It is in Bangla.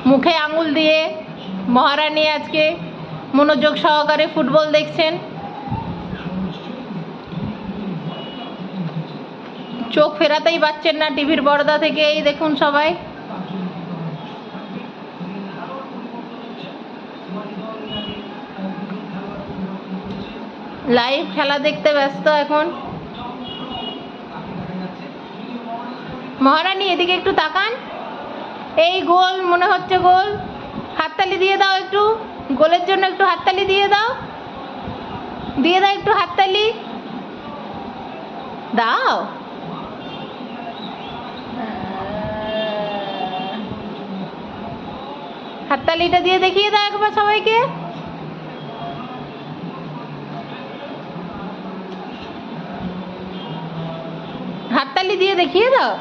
মুখে আঙুল দিয়ে মহারানী আজকে মনোযোগ সহকারে ফুটবল দেখছেন। চোখ ফেরাতেই পারছেন না টিভির পর্দা থেকে। এই দেখুন সবাই লাইভ খেলা দেখতে ব্যস্ত এখন। মহারানী এদিকে একটু তাকান। এই গোল মনে হচ্ছে গোল। হাততালি দিয়ে দাও একটু, গোলের জন্য একটু হাততালি দিয়ে দাও, দিয়ে দাও একটু হাততালি দাও। হাততালিটা দিয়ে দেখিয়ে দাও একবার সবাইকে। হাততালি দিয়ে দেখিয়ে দাও।